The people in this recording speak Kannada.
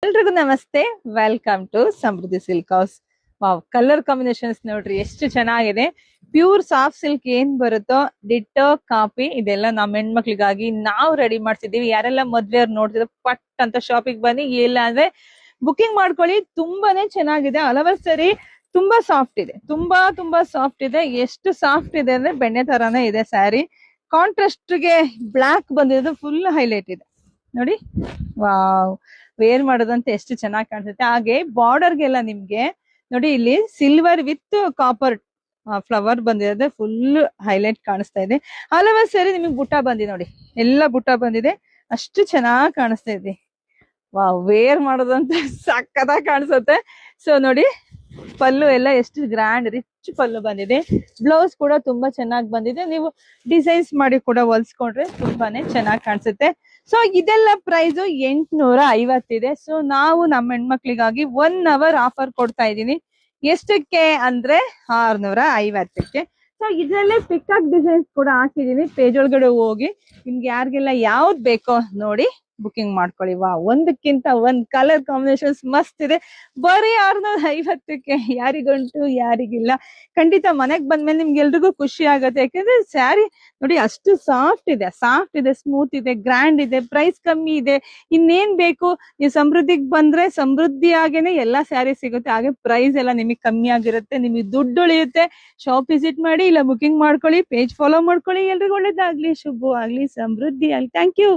ಎಲ್ರಿಗೂ ನಮಸ್ತೆ. Welcome to Samriddhi silk house. Wow, colour combinations ನೋಡ್ರಿ ಎಷ್ಟು ಚೆನ್ನಾಗಿದೆ. ಪ್ಯೂರ್ ಸಾಫ್ಟ್ ಸಿಲ್ಕ್ ಏನ್ ಬರುತ್ತೋ ಡಿಟ್ಟೋ ಕಾಪಿ ಇದೆಲ್ಲ ನಮ್ಮ ಹೆಣ್ಮಕ್ಳಿಗಾಗಿ ನಾವು ರೆಡಿ ಮಾಡ್ತಿದೀವಿ. ಯಾರೆಲ್ಲ ಮದ್ವೆಯವ್ರು ನೋಡ್ತಿದ್ರು ಪಟ್ ಅಂತ ಶಾಪಿಗೆ ಬನ್ನಿ, ಇಲ್ಲ ಅಂದ್ರೆ ಬುಕಿಂಗ್ ಮಾಡ್ಕೊಳ್ಳಿ. ತುಂಬಾನೇ ಚೆನ್ನಾಗಿದೆ. ಹಲವಾರು ಸರಿ ತುಂಬಾ ಸಾಫ್ಟ್ ಇದೆ, ತುಂಬಾ ಸಾಫ್ಟ್ ಇದೆ. ಎಷ್ಟು ಸಾಫ್ಟ್ ಇದೆ ಅಂದ್ರೆ ಬೆಣ್ಣೆ ತರಾನೇ ಇದೆ ಸ್ಯಾರಿ. ಕಾಂಟ್ರಾಸ್ಟ್ ಗೆ ಬ್ಲಾಕ್ ಬಂದಿರೋದು ಫುಲ್ ಹೈಲೈಟ್ ಇದೆ ನೋಡಿ. ವಾವ್, ವೇರ್ ಮಾಡೋದಂತ ಎಷ್ಟು ಚೆನ್ನಾಗಿ ಕಾಣಿಸುತ್ತೆ. ಹಾಗೆ ಬಾರ್ಡರ್ಗೆಲ್ಲ ನಿಮ್ಗೆ ನೋಡಿ ಇಲ್ಲಿ ಸಿಲ್ವರ್ ವಿತ್ ಕಾಪರ್ ಫ್ಲವರ್ ಬಂದಿರೋದು ಫುಲ್ ಹೈಲೈಟ್ ಕಾಣಿಸ್ತಾ ಇದೆ. ಹಲವಾರು ಸರಿ ನಿಮಗೆ ಬುಟ್ಟ ಬಂದಿದೆ ನೋಡಿ, ಎಲ್ಲ ಬುಟ್ಟ ಬಂದಿದೆ, ಅಷ್ಟು ಚೆನ್ನಾಗಿ ಕಾಣಿಸ್ತಾ ಇದೆ. ವಾವ್, ವೇರ್ ಮಾಡೋದಂತ ಸಕ್ಕತ್ತಾಗಿ ಕಾಣಿಸುತ್ತೆ. ಸೊ ನೋಡಿ, ಪಲ್ಲು ಎಲ್ಲ ಎಷ್ಟು ಗ್ರ್ಯಾಂಡ್ ರಿಚ್ ಪಲ್ಲು ಬಂದಿದೆ. ಬ್ಲೌಸ್ ಕೂಡ ತುಂಬಾ ಚೆನ್ನಾಗಿ ಬಂದಿದೆ. ನೀವು ಡಿಸೈನ್ಸ್ ಮಾಡಿ ಕೂಡ ಹೊಲ್ಸ್ಕೊಂಡ್ರೆ ತುಂಬಾನೇ ಚೆನ್ನಾಗಿ ಕಾಣಿಸುತ್ತೆ. ಸೊ ಇದೆಲ್ಲ ಪ್ರೈಸ್ 850 ಇದೆ. ಸೊ ನಾವು ನಮ್ಮ ಹೆಣ್ಮಕ್ಳಿಗಾಗಿ 1 ಅವರ್ ಆಫರ್ ಕೊಡ್ತಾ ಇದೀನಿ. ಎಷ್ಟಕ್ಕೆ ಅಂದ್ರೆ 650ಕ್ಕೆ. ಸೊ ಇದರಲ್ಲೇ ಪಿಕಾಕ್ ಡಿಸೈನ್ಸ್ ಕೂಡ ಹಾಕಿದೀನಿ. ಪೇಜ್ ಒಳಗಡೆ ಹೋಗಿ ನಿಮ್ಗೆ ಯಾರಿಗೆಲ್ಲ ಯಾವ್ದು ಬೇಕೋ ನೋಡಿ ಬುಕಿಂಗ್ ಮಾಡ್ಕೊಳ್ಳಿ. ವಾ, ಒಂದಕ್ಕಿಂತ ಒಂದ್ ಕಲರ್ ಕಾಂಬಿನೇಷನ್ಸ್ ಮಸ್ತ್ ಇದೆ. ಬರೀ 650ಕ್ಕೆ. ಯಾರಿಗಂಟು ಯಾರಿಗಿಲ್ಲ. ಖಂಡಿತ ಮನೆಗ್ ಬಂದ್ಮೇಲೆ ನಿಮ್ಗೆ ಎಲ್ರಿಗೂ ಖುಷಿ ಆಗತ್ತೆ. ಯಾಕಂದ್ರೆ ಸ್ಯಾರಿ ನೋಡಿ ಅಷ್ಟು ಸಾಫ್ಟ್ ಇದೆ, ಸ್ಮೂತ್ ಇದೆ, ಗ್ರ್ಯಾಂಡ್ ಇದೆ, ಪ್ರೈಸ್ ಕಮ್ಮಿ ಇದೆ. ಇನ್ನೇನ್ ಬೇಕು? ನೀವು ಸಮೃದ್ಧಿಗೆ ಬಂದ್ರೆ ಸಮೃದ್ಧಿಯಾಗೇನೆ ಎಲ್ಲಾ ಸ್ಯಾರಿ ಸಿಗುತ್ತೆ. ಹಾಗೆ ಪ್ರೈಸ್ ಎಲ್ಲ ನಿಮಗೆ ಕಮ್ಮಿ ಆಗಿರುತ್ತೆ, ನಿಮಗೆ ದುಡ್ಡು ಉಳಿಯುತ್ತೆ. ಶಾಪ್ ವಿಸಿಟ್ ಮಾಡಿ, ಇಲ್ಲ ಬುಕಿಂಗ್ ಮಾಡ್ಕೊಳ್ಳಿ, ಪೇಜ್ ಫಾಲೋ ಮಾಡ್ಕೊಳ್ಳಿ. ಎಲ್ರಿಗೂ ಒಳ್ಳೇದಾಗ್ಲಿ, ಶುಭವಾಗ್ಲಿ, ಸಮೃದ್ಧಿ ಆಗ್ಲಿ. Thank you.